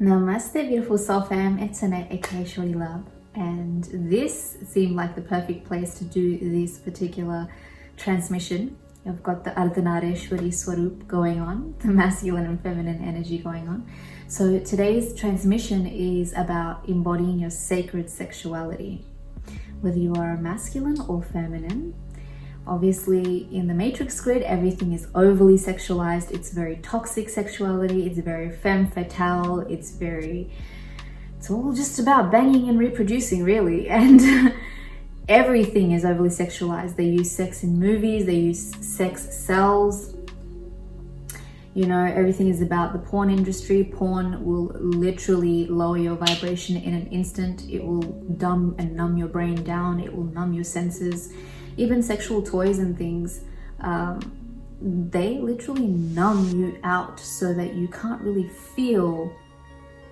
Namaste, beautiful soul fam. It's Annette, aka Shorty Love, and this seemed like the perfect place to do this particular transmission. I've got the Ardhanareshwari Swarup going on, the masculine and feminine energy going on. So today's transmission is about embodying your sacred sexuality, whether you are masculine or feminine. Obviously, in the matrix grid, everything is overly sexualized. It's very toxic sexuality. It's very femme fatale. It's all just about banging and reproducing, really. And everything is overly sexualized. They use sex in movies. They use sex sells. You know, everything is about the porn industry. Porn will literally lower your vibration in an instant. It will dumb and numb your brain down. It will numb your senses. Even sexual toys and things, they literally numb you out so that you can't really feel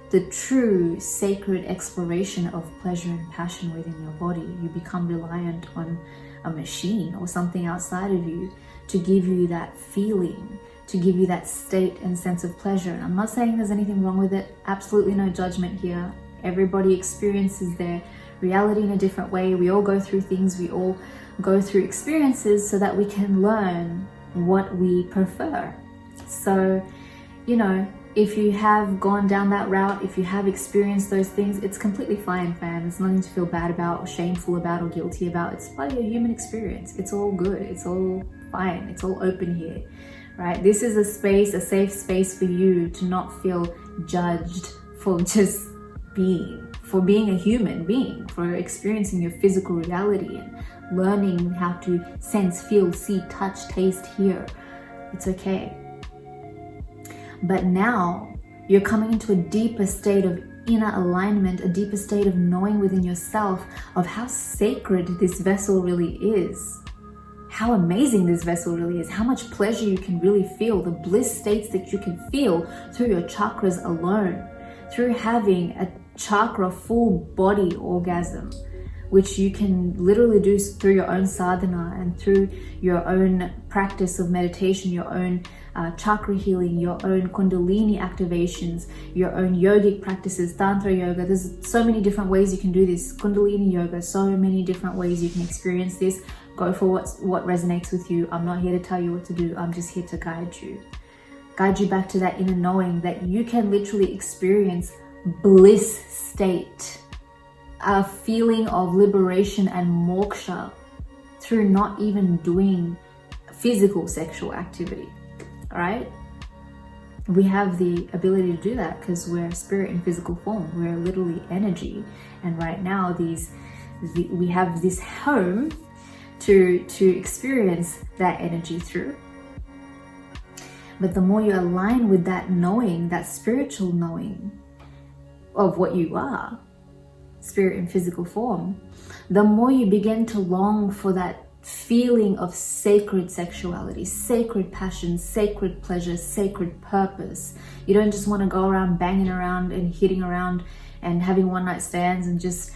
the true sacred exploration of pleasure and passion within your body. You become reliant on a machine or something outside of you to give you that feeling, to give you that state and sense of pleasure. I'm not saying there's anything wrong with it. Absolutely no judgment here. Everybody experiences their reality in a different way. We all go through things. We all go through experiences so that we can learn what we prefer. So, you know, if you have gone down that route, if you have experienced those things, it's completely fine, fam. It's nothing to feel bad about or shameful about or guilty about. It's part of your human experience. It's all good. It's all fine. It's all open here, right? This is a space, a safe space for you to not feel judged for just being a human being, for experiencing your physical reality and learning how to sense, feel, see, touch, taste, hear. It's okay. But now you're coming into a deeper state of inner alignment, a deeper state of knowing within yourself of how sacred this vessel really is, how amazing this vessel really is, how much pleasure you can really feel, the bliss states that you can feel through your chakras alone, through having a chakra full body orgasm, which you can literally do through your own sadhana and through your own practice of meditation, your own chakra healing, your own kundalini activations, your own yogic practices, tantra yoga. There's so many different ways you can do this. Kundalini yoga, so many different ways you can experience this. Go for what resonates with you. I'm not here to tell you what to do. I'm just here to guide you back to that inner knowing that you can literally experience bliss state, a feeling of liberation and moksha through not even doing physical sexual activity. All right, we have the ability to do that because we're spirit in physical form. We're literally energy, and right now we have this home to experience that energy through. But the more you align with that knowing, that spiritual knowing of what you are, spirit in physical form, the more you begin to long for that feeling of sacred sexuality, sacred passion, sacred pleasure, sacred purpose. You don't just want to go around banging around and hitting around and having one night stands and just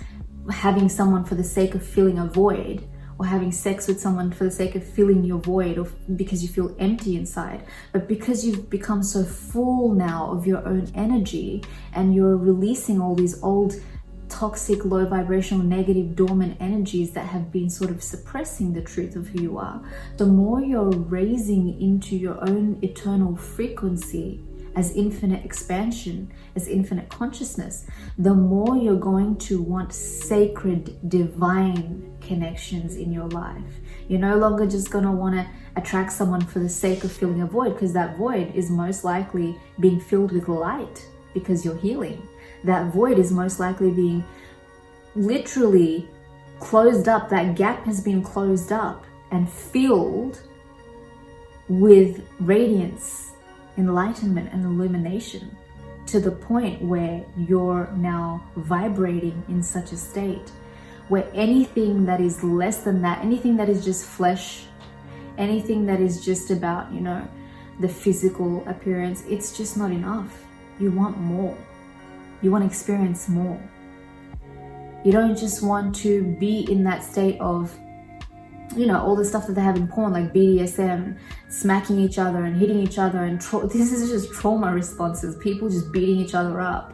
having someone for the sake of filling a void, or having sex with someone for the sake of filling your void, or because you feel empty inside. But because you've become so full now of your own energy and you're releasing all these old toxic, low vibrational, negative, dormant energies that have been sort of suppressing the truth of who you are, the more you're raising into your own eternal frequency as infinite expansion, as infinite consciousness, the more you're going to want sacred, divine connections in your life. You're no longer just going to want to attract someone for the sake of filling a void, because that void is most likely being filled with light because you're healing. That void is most likely being literally closed up. That gap has been closed up and filled with radiance, enlightenment, and illumination, to the point where you're now vibrating in such a state where anything that is less than that, anything that is just flesh, anything that is just about, you know, the physical appearance, it's just not enough. You want more. You want to experience more. You don't just want to be in that state of, you know, all the stuff that they have in porn, like BDSM, smacking each other and hitting each other, and this is just trauma responses, people just beating each other up.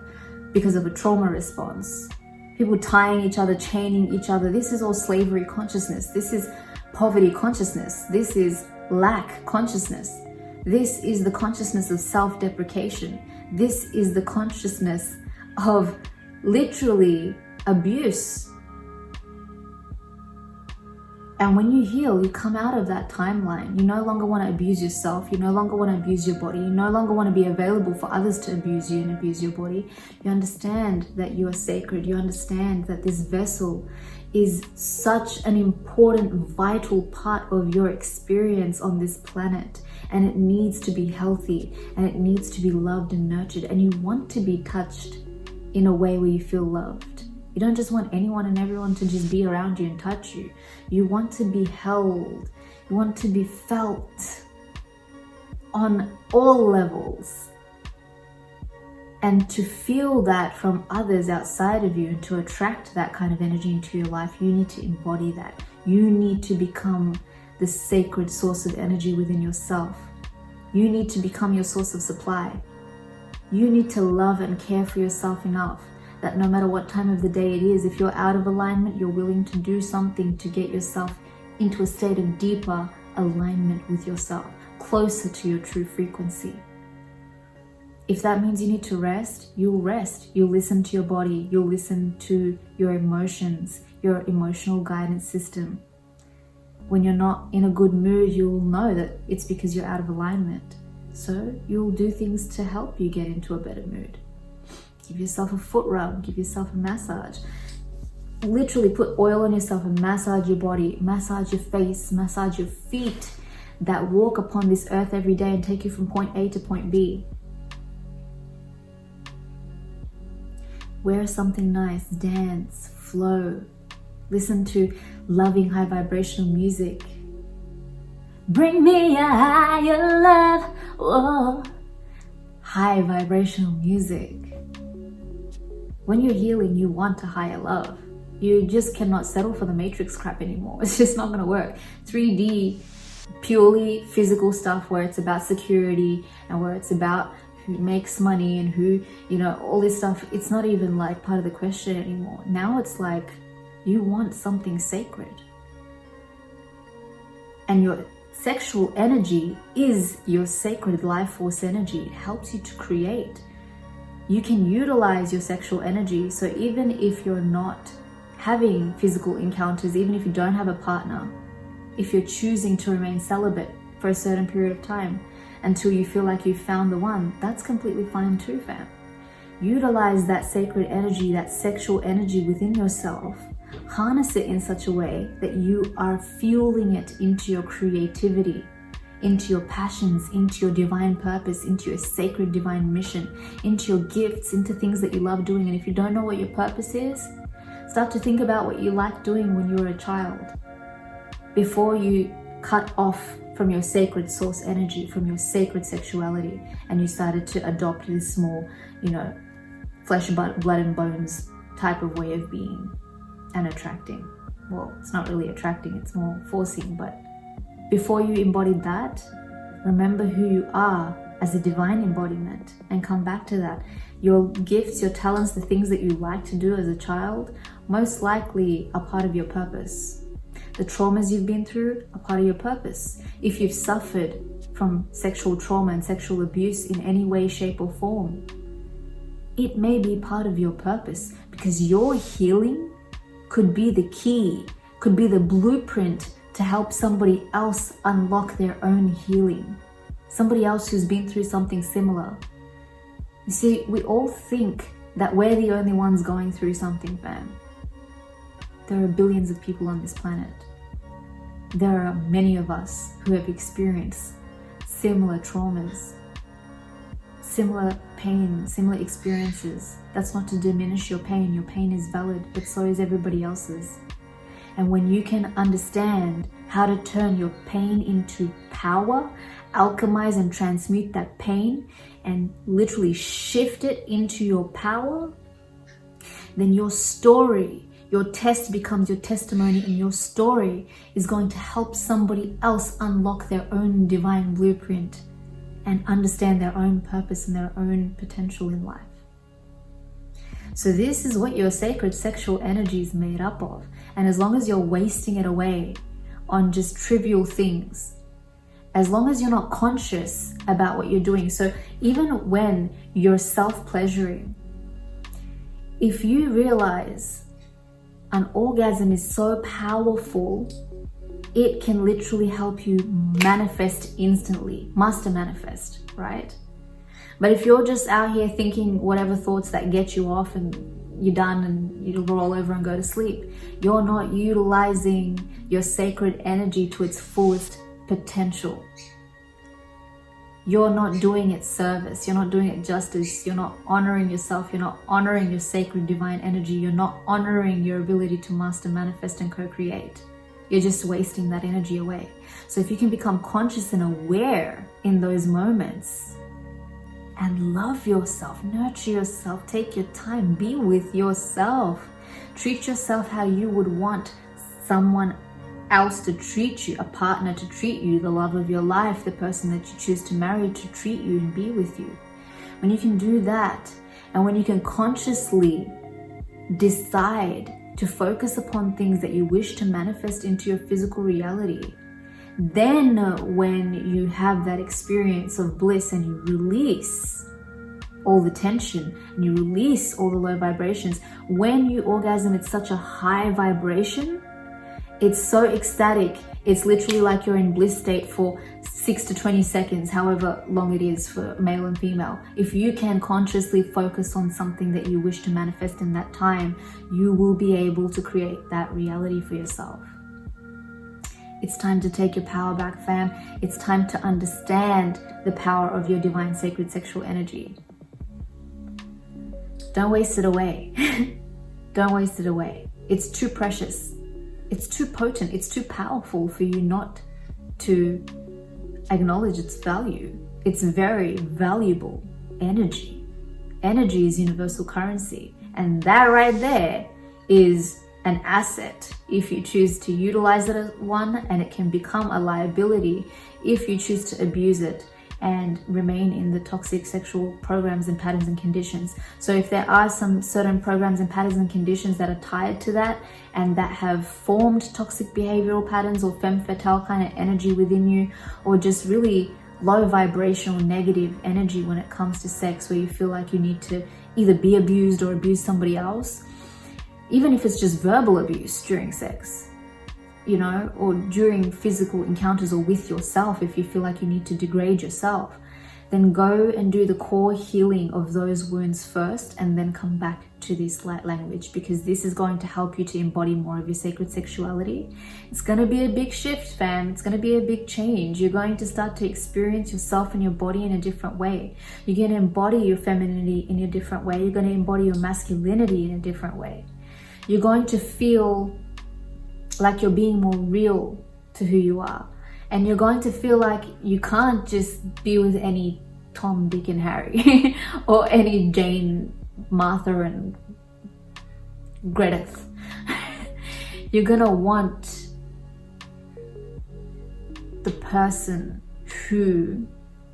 because of a trauma response. People tying each other, chaining each other. This is all slavery consciousness. This is poverty consciousness. This is lack consciousness. This is the consciousness of self-deprecation. This is the consciousness of literally abuse. And when you heal, you come out of that timeline. You no longer want to abuse yourself. You no longer want to abuse your body. You no longer want to be available for others to abuse you and abuse your body. You understand that you are sacred. You understand that this vessel is such an important, vital part of your experience on this planet. And it needs to be healthy. And it needs to be loved and nurtured. And you want to be touched in a way where you feel loved. You don't just want anyone and everyone to just be around you and touch you. You want to be held. You want to be felt on all levels. And to feel that from others outside of you and to attract that kind of energy into your life, you need to embody that. You need to become the sacred source of energy within yourself. You need to become your source of supply. You need to love and care for yourself enough that no matter what time of the day it is, if you're out of alignment, you're willing to do something to get yourself into a state of deeper alignment with yourself, closer to your true frequency. If that means you need to rest, you'll rest. You'll listen to your body. You'll listen to your emotions, your emotional guidance system. When you're not in a good mood, you'll know that it's because you're out of alignment. So you'll do things to help you get into a better mood. Give yourself a foot rub, give yourself a massage. Literally put oil on yourself and massage your body, massage your face, massage your feet that walk upon this earth every day and take you from point A to point B. Wear something nice, dance, flow. Listen to loving high vibrational music. Bring me a higher love. Oh, high vibrational music. When you're healing, you want a higher love. You just cannot settle for the matrix crap anymore. It's just not going to work. 3D, purely physical stuff where it's about security and where it's about who makes money and who, you know, all this stuff. It's not even like part of the question anymore. Now it's like you want something sacred. And your sexual energy is your sacred life force energy. It helps you to create. You can utilize your sexual energy. So even if you're not having physical encounters, even if you don't have a partner, if you're choosing to remain celibate for a certain period of time until you feel like you've found the one, that's completely fine too, fam. Utilize that sacred energy, that sexual energy within yourself. Harness it in such a way that you are fueling it into your creativity, into your passions, into your divine purpose, into your sacred divine mission, into your gifts, into things that you love doing. And if you don't know what your purpose is, start to think about what you liked doing when you were a child before you cut off from your sacred source energy, from your sacred sexuality, and you started to adopt this small, you know, flesh, blood and bones type of way of being and attracting. Well, it's not really attracting, it's more forcing, but before you embodied that, remember who you are as a divine embodiment and come back to that. Your gifts, your talents, the things that you like to do as a child, most likely are part of your purpose. The traumas you've been through are part of your purpose. If you've suffered from sexual trauma and sexual abuse in any way, shape or form, it may be part of your purpose, because your healing could be the key, could be the blueprint to help somebody else unlock their own healing. Somebody else who's been through something similar. You see, we all think that we're the only ones going through something, fam. There are billions of people on this planet. There are many of us who have experienced similar traumas, similar pain, similar experiences. That's not to diminish your pain. Your pain is valid, but so is everybody else's. And when you can understand how to turn your pain into power, alchemize and transmute that pain, and literally shift it into your power, then your story, your test becomes your testimony, and your story is going to help somebody else unlock their own divine blueprint and understand their own purpose and their own potential in life. So this is what your sacred sexual energy is made up of. And as long as you're wasting it away on just trivial things, as long as you're not conscious about what you're doing. So even when you're self-pleasuring, if you realize an orgasm is so powerful, it can literally help you manifest instantly, master manifest, right? But if you're just out here thinking whatever thoughts that get you off and you're done and you roll over and go to sleep, you're not utilizing your sacred energy to its fullest potential. You're not doing it service, you're not doing it justice, you're not honoring yourself, you're not honoring your sacred divine energy, you're not honoring your ability to master, manifest and co-create. You're just wasting that energy away. So if you can become conscious and aware in those moments and love yourself, nurture yourself, take your time, be with yourself, treat yourself how you would want someone else to treat you, a partner to treat you, the love of your life, the person that you choose to marry to treat you and be with you. When you can do that, and when you can consciously decide to focus upon things that you wish to manifest into your physical reality, then when you have that experience of bliss and you release all the tension and you release all the low vibrations, when you orgasm, it's such a high vibration. It's so ecstatic. It's literally like you're in bliss state for 6 to 20 seconds, however long it is for male and female. If you can consciously focus on something that you wish to manifest in that time, you will be able to create that reality for yourself. It's time to take your power back, fam. It's time to understand the power of your divine sacred sexual energy. Don't waste it away. Don't waste it away. It's too precious. It's too potent, it's too powerful for you not to acknowledge its value. It's very valuable energy. Energy is universal currency, and that right there is an asset if you choose to utilize it as one, and it can become a liability if you choose to abuse it and remain in the toxic sexual programs and patterns and conditions. So if there are some certain programs and patterns and conditions that are tied to that and that have formed toxic behavioral patterns or femme fatale kind of energy within you, or just really low vibrational negative energy when it comes to sex, where you feel like you need to either be abused or abuse somebody else, even if it's just verbal abuse during sex, you know, or during physical encounters or with yourself, if you feel like you need to degrade yourself, then go and do the core healing of those wounds first, and then come back to this light language, because this is going to help you to embody more of your sacred sexuality. It's going to be a big shift, fam. It's going to be a big change. You're going to start to experience yourself and your body in a different way. You're going to embody your femininity in a different way. You're going to embody your masculinity in a different way. You're going to feel like you're being more real to who you are. And you're going to feel like you can't just be with any Tom, Dick and Harry or any Jane, Martha and Gredith. You're gonna want the person who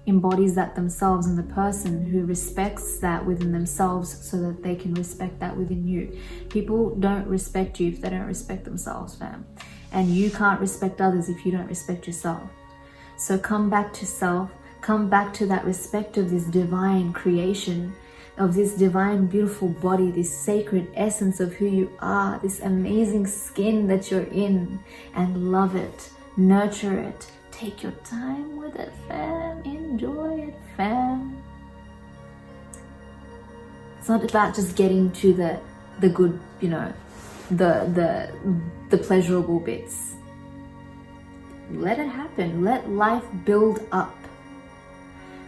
embodies that themselves, and the person who respects that within themselves so that they can respect that within you. People don't respect you if they don't respect themselves, fam. And you can't respect others if you don't respect yourself. So come back to self, come back to that respect of this divine creation, of this divine beautiful body, this sacred essence of who you are, this amazing skin that you're in, and love it, nurture it. Take your time with it, fam. Enjoy it, fam. It's not about just getting to the good, you know, the pleasurable bits. Let it happen. Let life build up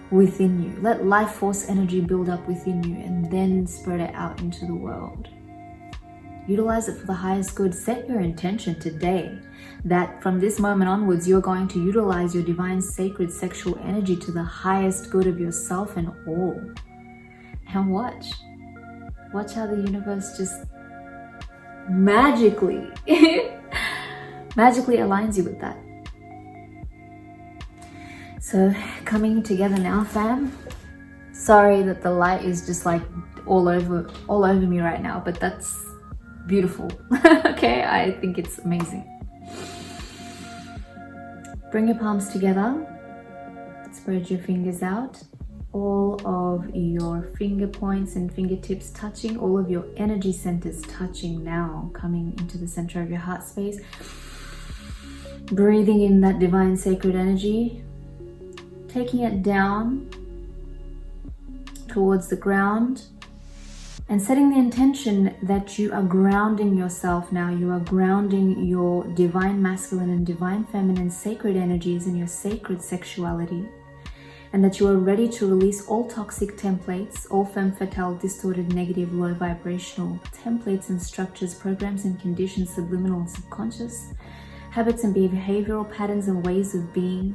within you. Let life force energy build up within you, and then spread it out into the world. Utilize it for the highest good. Set your intention today that from this moment onwards, you're going to utilize your divine sacred sexual energy to the highest good of yourself and all. And watch how the universe just magically aligns you with that. So coming together now, fam. Sorry that the light is just like all over me right now, but that's beautiful. Okay, I think it's amazing. Bring your palms together, spread your fingers out, all of your finger points and fingertips touching, all of your energy centers touching now, coming into the center of your heart space. Breathing in that divine sacred energy, taking it down towards the ground, and setting the intention that you are grounding yourself now. You are grounding your divine masculine and divine feminine sacred energies and your sacred sexuality, and that you are ready to release all toxic templates, all femme fatale, distorted, negative, low vibrational templates and structures, programs and conditions, subliminal and subconscious, habits and behavioral patterns and ways of being,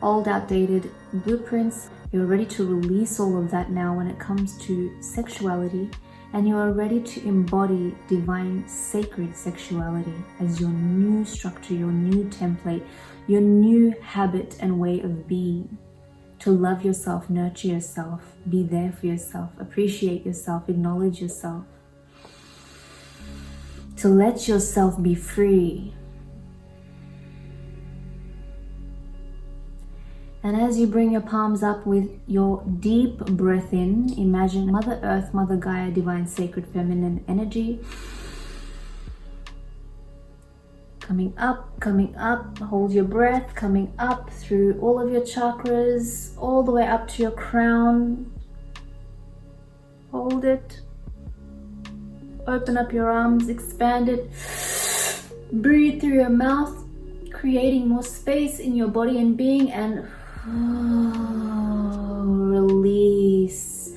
old outdated blueprints. You're ready to release all of that now when it comes to sexuality, and you are ready to embody divine sacred sexuality as your new structure, your new template, your new habit and way of being. To love yourself, nurture yourself, be there for yourself, appreciate yourself, acknowledge yourself. To let yourself be free. And as you bring your palms up with your deep breath in, imagine Mother Earth, Mother Gaia, divine sacred feminine energy. Coming up, hold your breath, coming up through all of your chakras, all the way up to your crown. Hold it. Open up your arms, expand it. Breathe through your mouth, creating more space in your body and being, and release,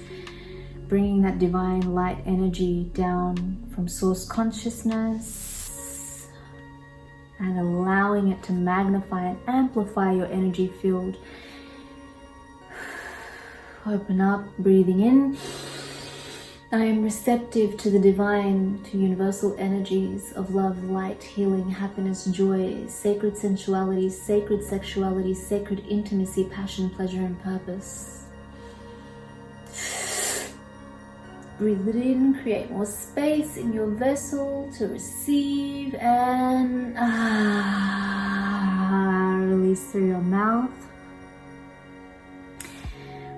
bringing that divine light energy down from source consciousness and allowing it to magnify and amplify your energy field. Open up, breathing in. I am receptive to the divine, to universal energies of love, light, healing, happiness, joy, sacred sensuality, sacred sexuality, sacred intimacy, passion, pleasure, and purpose. Breathe it in, create more space in your vessel to receive, and release through your mouth.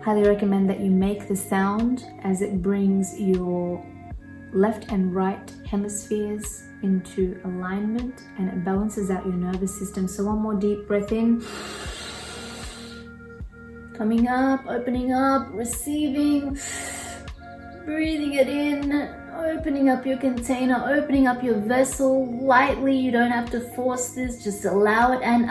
Highly recommend that you make the sound as it brings your left and right hemispheres into alignment and it balances out your nervous system. So one more deep breath in. Coming up, opening up, receiving, breathing it in, opening up your container, opening up your vessel lightly. You don't have to force this, just allow it, and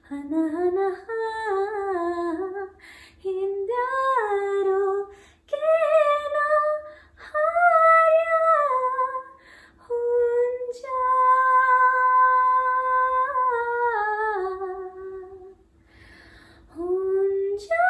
hana hana ha hindaro kena haya hunja hunja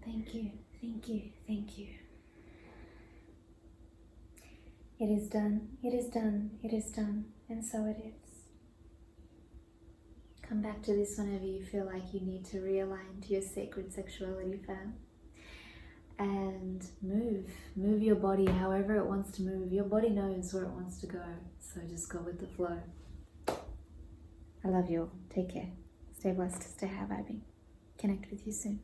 Thank you, thank you, thank you. It is done, it is done, it is done, and so it is. Come back to this whenever you feel like you need to realign to your sacred sexuality, fam. And move your body however it wants to move. Your body knows where it wants to go, so just go with the flow. I love you all. Take care. Stay blessed, stay high vibing. Connect with you soon.